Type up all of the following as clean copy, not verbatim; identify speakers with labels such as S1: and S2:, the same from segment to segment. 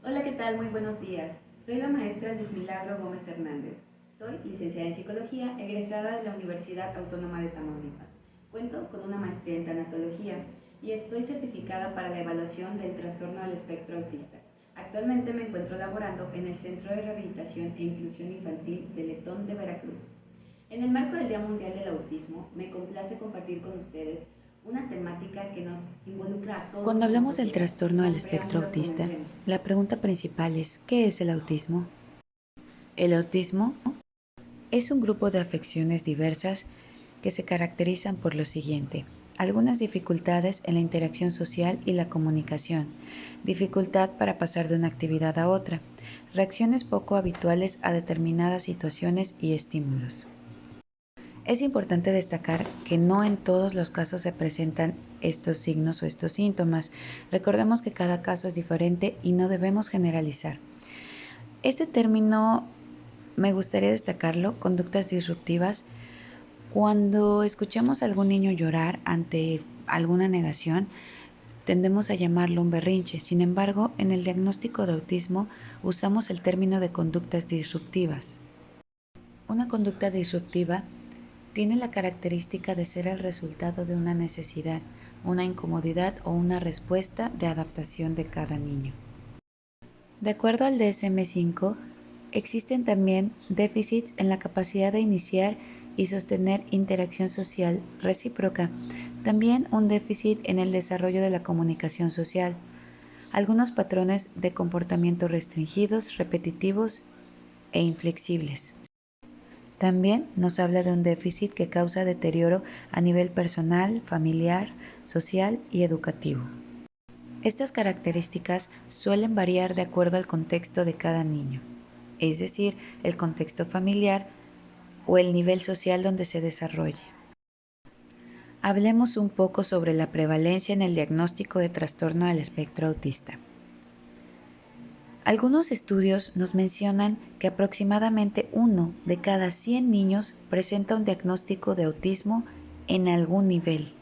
S1: Hola, ¿qué tal? Muy buenos días. Soy la maestra Luz Milagro Gómez Hernández. Soy licenciada en Psicología, egresada de la Universidad Autónoma de Tamaulipas. Cuento con una maestría en Tanatología y estoy certificada para la evaluación del trastorno del espectro autista. Actualmente me encuentro laborando en el Centro de Rehabilitación e Inclusión Infantil de Letón de Veracruz. En el marco del Día Mundial del Autismo, me complace compartir con ustedes una temática que nos involucra a todos
S2: Cuando
S1: como
S2: hablamos del
S1: sociedad. Sin
S2: trastorno del
S1: más
S2: espectro
S1: preámbulo,
S2: autista,
S1: comencemos.
S2: la pregunta principal es, ¿qué es el autismo? El autismo es un grupo de afecciones diversas que se caracterizan por lo siguiente: algunas dificultades en la interacción social y la comunicación, dificultad para pasar de una actividad a otra, reacciones poco habituales a determinadas situaciones y estímulos. Es importante destacar que no en todos los casos se presentan estos signos o estos síntomas. Recordemos que cada caso es diferente y no debemos generalizar. Este término me gustaría destacarlo, conductas disruptivas. Cuando escuchamos a algún niño llorar ante alguna negación, tendemos a llamarlo un berrinche. Sin embargo, en el diagnóstico de autismo usamos el término de conductas disruptivas. Una conducta disruptiva tiene la característica de ser el resultado de una necesidad, una incomodidad o una respuesta de adaptación de cada niño. De acuerdo al DSM-5, existen también déficits en la capacidad de iniciar y sostener interacción social recíproca, también un déficit en el desarrollo de la comunicación social, algunos patrones de comportamiento restringidos, repetitivos e inflexibles. También nos habla de un déficit que causa deterioro a nivel personal, familiar, social y educativo. Estas características suelen variar de acuerdo al contexto de cada niño, es decir, el contexto familiar o el nivel social donde se desarrolle. Hablemos un poco sobre la prevalencia en el diagnóstico de trastorno del espectro autista. Algunos estudios nos mencionan que aproximadamente 1 de cada 100 niños presenta un diagnóstico de autismo en algún nivel,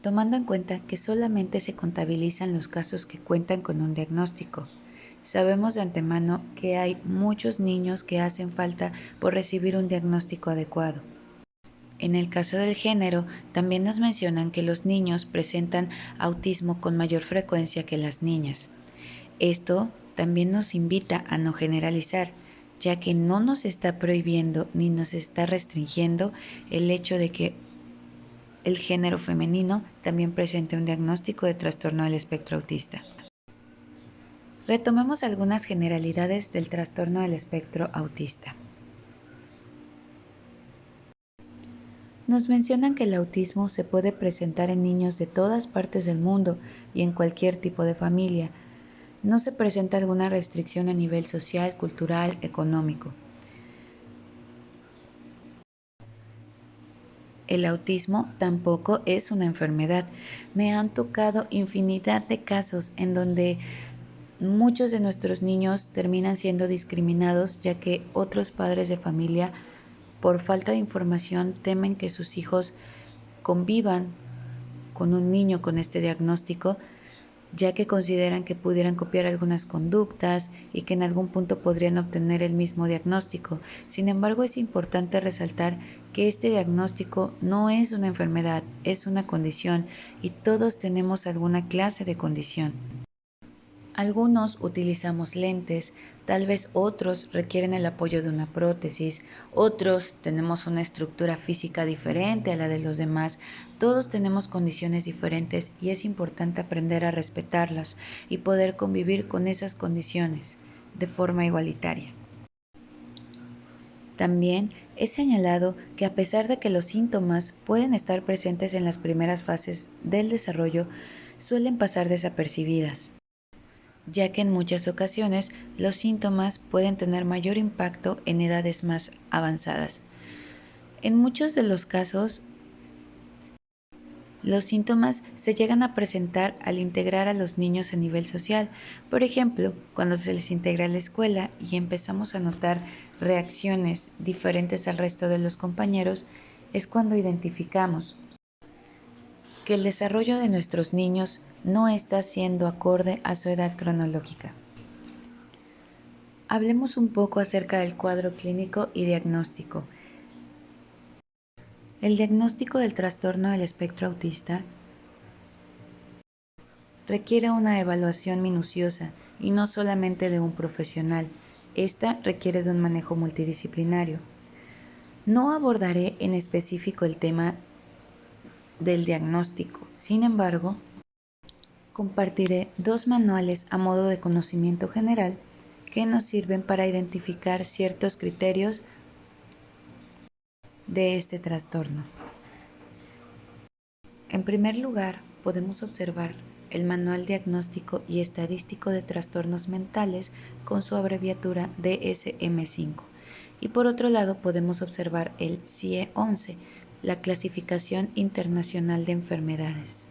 S2: tomando en cuenta que solamente se contabilizan los casos que cuentan con un diagnóstico. Sabemos de antemano que hay muchos niños que hacen falta por recibir un diagnóstico adecuado. En el caso del género, también nos mencionan que los niños presentan autismo con mayor frecuencia que las niñas. Esto también nos invita a no generalizar, ya que no nos está prohibiendo ni nos está restringiendo el hecho de que el género femenino también presente un diagnóstico de trastorno del espectro autista. Retomemos algunas generalidades del trastorno del espectro autista. Nos mencionan que el autismo se puede presentar en niños de todas partes del mundo y en cualquier tipo de familia. No se presenta alguna restricción a nivel social, cultural, económico. El autismo tampoco es una enfermedad. Me han tocado infinidad de casos en donde muchos de nuestros niños terminan siendo discriminados, ya que otros padres de familia, por falta de información, temen que sus hijos convivan con un niño con este diagnóstico, ya que consideran que pudieran copiar algunas conductas y que en algún punto podrían obtener el mismo diagnóstico. Sin embargo, es importante resaltar que este diagnóstico no es una enfermedad, es una condición y todos tenemos alguna clase de condición. Algunos utilizamos lentes, tal vez otros requieren el apoyo de una prótesis, otros tenemos una estructura física diferente a la de los demás, todos tenemos condiciones diferentes y es importante aprender a respetarlas y poder convivir con esas condiciones de forma igualitaria. También he señalado que a pesar de que los síntomas pueden estar presentes en las primeras fases del desarrollo, suelen pasar desapercibidas, ya que en muchas ocasiones los síntomas pueden tener mayor impacto en edades más avanzadas. En muchos de los casos, los síntomas se llegan a presentar al integrar a los niños a nivel social. Por ejemplo, cuando se les integra a la escuela y empezamos a notar reacciones diferentes al resto de los compañeros, es cuando identificamos que el desarrollo de nuestros niños no está siendo acorde a su edad cronológica. Hablemos un poco acerca del cuadro clínico y diagnóstico. El diagnóstico del trastorno del espectro autista requiere una evaluación minuciosa y no solamente de un profesional. Esta requiere de un manejo multidisciplinario. No abordaré en específico el tema del diagnóstico, sin embargo, compartiré dos manuales a modo de conocimiento general que nos sirven para identificar ciertos criterios de este trastorno. En primer lugar, podemos observar el Manual Diagnóstico y Estadístico de Trastornos Mentales con su abreviatura DSM-5. Y por otro lado, podemos observar el CIE-11, la Clasificación Internacional de Enfermedades.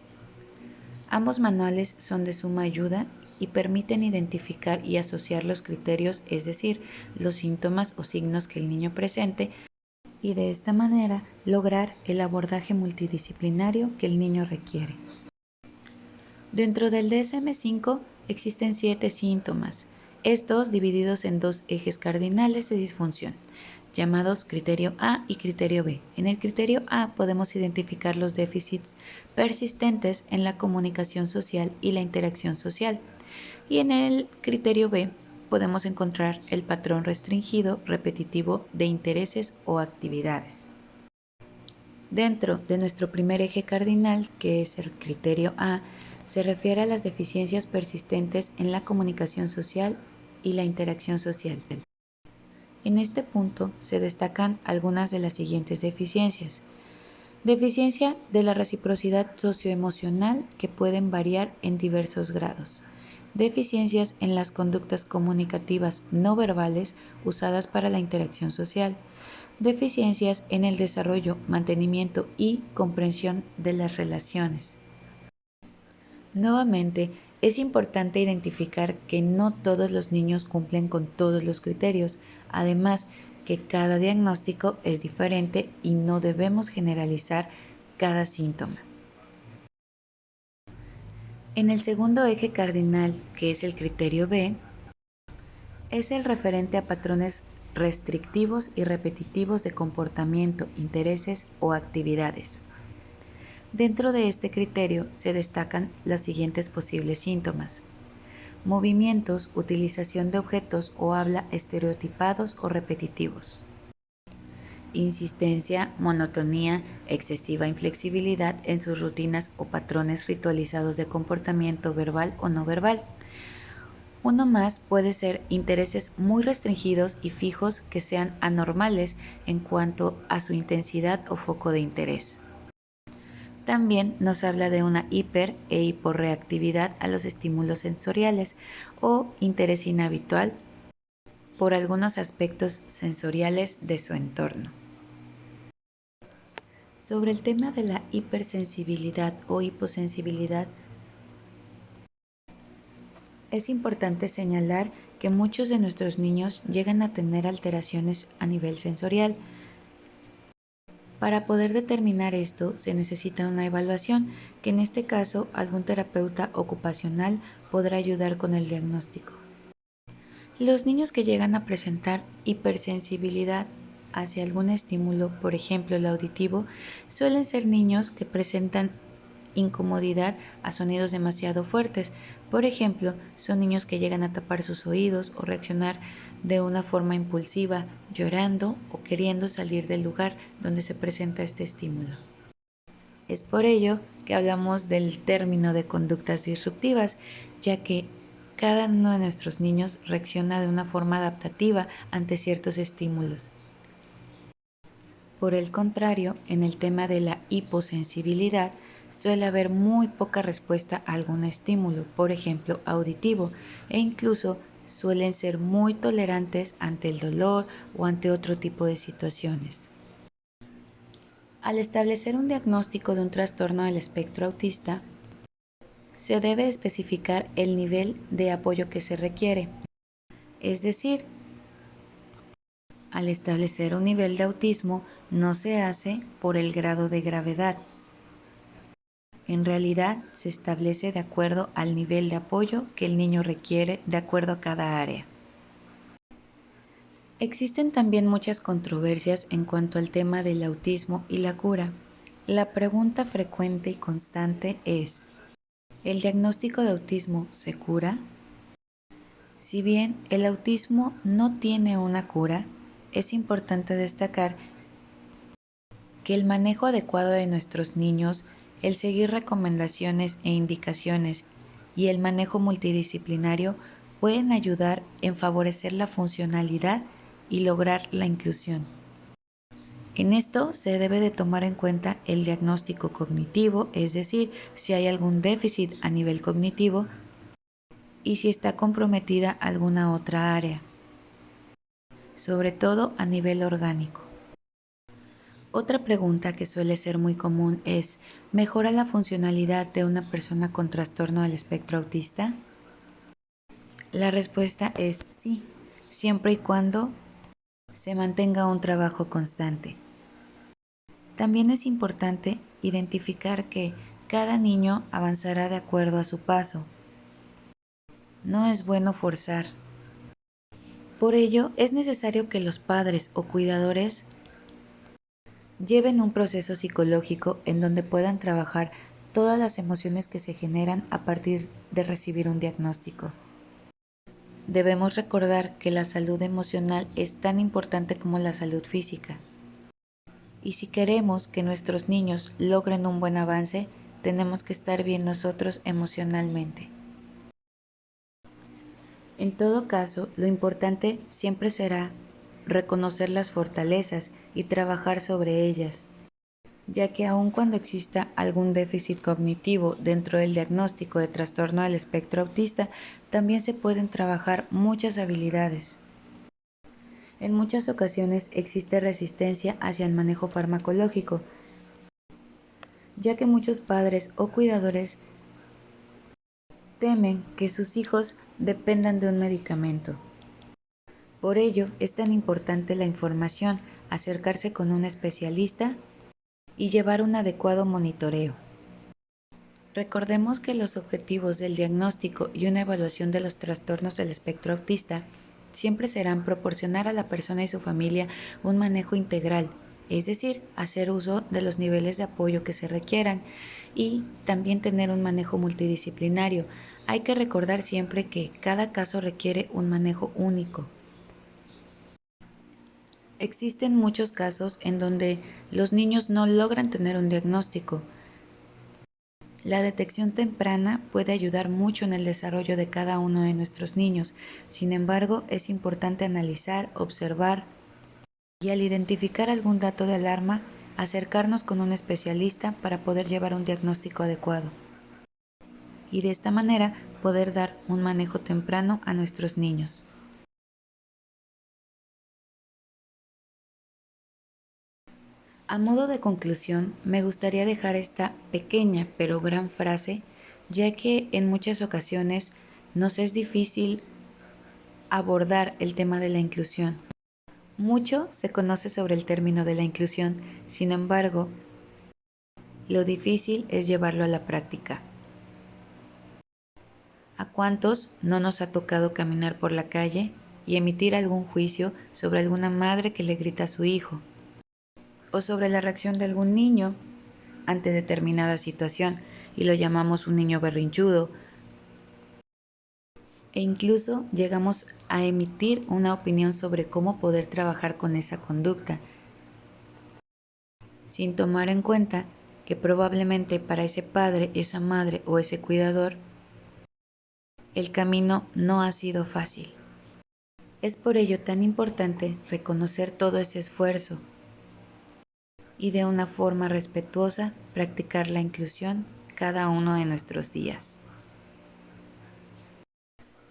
S2: Ambos manuales son de suma ayuda y permiten identificar y asociar los criterios, es decir, los síntomas o signos que el niño presente, y de esta manera lograr el abordaje multidisciplinario que el niño requiere. Dentro del DSM-5 existen 7 síntomas, estos divididos en dos ejes cardinales de disfunción, llamados criterio A y criterio B. En el criterio A podemos identificar los déficits persistentes en la comunicación social y la interacción social, y en el criterio B podemos encontrar el patrón restringido repetitivo de intereses o actividades. Dentro de nuestro primer eje cardinal, que es el criterio A, se refiere a las deficiencias persistentes en la comunicación social y la interacción social. En este punto se destacan algunas de las siguientes deficiencias. Deficiencia de la reciprocidad socioemocional, que pueden variar en diversos grados. Deficiencias en las conductas comunicativas no verbales usadas para la interacción social. Deficiencias en el desarrollo, mantenimiento y comprensión de las relaciones. Nuevamente, es importante identificar que no todos los niños cumplen con todos los criterios, además que cada diagnóstico es diferente y no debemos generalizar cada síntoma. En el segundo eje cardinal, que es el criterio B, es el referente a patrones restrictivos y repetitivos de comportamiento, intereses o actividades. Dentro de este criterio se destacan los siguientes posibles síntomas: movimientos, utilización de objetos o habla estereotipados o repetitivos. Insistencia, monotonía, excesiva inflexibilidad en sus rutinas o patrones ritualizados de comportamiento verbal o no verbal. Uno más puede ser intereses muy restringidos y fijos que sean anormales en cuanto a su intensidad o foco de interés. También nos habla de una hiper e hiporreactividad a los estímulos sensoriales o interés inhabitual por algunos aspectos sensoriales de su entorno. Sobre el tema de la hipersensibilidad o hiposensibilidad, es importante señalar que muchos de nuestros niños llegan a tener alteraciones a nivel sensorial. Para poder determinar esto se necesita una evaluación, que en este caso algún terapeuta ocupacional podrá ayudar con el diagnóstico. Los niños que llegan a presentar hipersensibilidad hacia algún estímulo, por ejemplo el auditivo, suelen ser niños que presentan incomodidad a sonidos demasiado fuertes. Por ejemplo, son niños que llegan a tapar sus oídos o reaccionar de una forma impulsiva, llorando o queriendo salir del lugar donde se presenta este estímulo. Es por ello que hablamos del término de conductas disruptivas, ya que cada uno de nuestros niños reacciona de una forma adaptativa ante ciertos estímulos. Por el contrario, en el tema de la hiposensibilidad, suele haber muy poca respuesta a algún estímulo, por ejemplo auditivo, e incluso suelen ser muy tolerantes ante el dolor o ante otro tipo de situaciones. Al establecer un diagnóstico de un trastorno del espectro autista, se debe especificar el nivel de apoyo que se requiere. Es decir, al establecer un nivel de autismo no se hace por el grado de gravedad. En realidad se establece de acuerdo al nivel de apoyo que el niño requiere de acuerdo a cada área. Existen también muchas controversias en cuanto al tema del autismo y la cura. La pregunta frecuente y constante es, ¿el diagnóstico de autismo se cura? Si bien el autismo no tiene una cura, es importante destacar que el manejo adecuado de nuestros niños, el seguir recomendaciones e indicaciones y el manejo multidisciplinario pueden ayudar en favorecer la funcionalidad y lograr la inclusión. En esto se debe de tomar en cuenta el diagnóstico cognitivo, es decir, si hay algún déficit a nivel cognitivo y si está comprometida alguna otra área, sobre todo a nivel orgánico. Otra pregunta que suele ser muy común es, ¿mejora la funcionalidad de una persona con trastorno del espectro autista? La respuesta es sí, siempre y cuando se mantenga un trabajo constante. También es importante identificar que cada niño avanzará de acuerdo a su paso. No es bueno forzar. Por ello, es necesario que los padres o cuidadores lleven un proceso psicológico en donde puedan trabajar todas las emociones que se generan a partir de recibir un diagnóstico. Debemos recordar que la salud emocional es tan importante como la salud física. Y si queremos que nuestros niños logren un buen avance, tenemos que estar bien nosotros emocionalmente. En todo caso, lo importante siempre será reconocer las fortalezas y trabajar sobre ellas, ya que aun cuando exista algún déficit cognitivo dentro del diagnóstico de trastorno del espectro autista, también se pueden trabajar muchas habilidades. En muchas ocasiones existe resistencia hacia el manejo farmacológico, ya que muchos padres o cuidadores temen que sus hijos dependan de un medicamento. Por ello, es tan importante la información, acercarse con un especialista y llevar un adecuado monitoreo. Recordemos que los objetivos del diagnóstico y una evaluación de los trastornos del espectro autista siempre serán proporcionar a la persona y su familia un manejo integral, es decir, hacer uso de los niveles de apoyo que se requieran y también tener un manejo multidisciplinario. Hay que recordar siempre que cada caso requiere un manejo único. Existen muchos casos en donde los niños no logran tener un diagnóstico. La detección temprana puede ayudar mucho en el desarrollo de cada uno de nuestros niños. Sin embargo, es importante analizar, observar y al identificar algún dato de alarma, acercarnos con un especialista para poder llevar un diagnóstico adecuado. Y de esta manera poder dar un manejo temprano a nuestros niños. A modo de conclusión, me gustaría dejar esta pequeña pero gran frase, ya que en muchas ocasiones nos es difícil abordar el tema de la inclusión. Mucho se conoce sobre el término de la inclusión, sin embargo, lo difícil es llevarlo a la práctica. ¿A cuántos no nos ha tocado caminar por la calle y emitir algún juicio sobre alguna madre que le grita a su hijo? O sobre la reacción de algún niño ante determinada situación y lo llamamos un niño berrinchudo, e incluso llegamos a emitir una opinión sobre cómo poder trabajar con esa conducta, sin tomar en cuenta que probablemente para ese padre, esa madre o ese cuidador, el camino no ha sido fácil. Es por ello tan importante reconocer todo ese esfuerzo y de una forma respetuosa practicar la inclusión cada uno de nuestros días.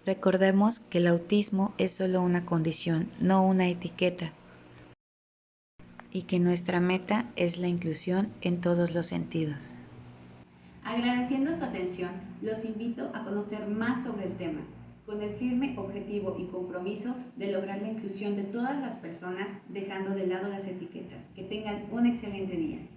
S2: Recordemos que el autismo es solo una condición, no una etiqueta, y que nuestra meta es la inclusión en todos los sentidos.
S1: Agradeciendo su atención, los invito a conocer más sobre el tema, con el firme objetivo y compromiso de lograr la inclusión de todas las personas, dejando de lado las etiquetas. Que tengan un excelente día.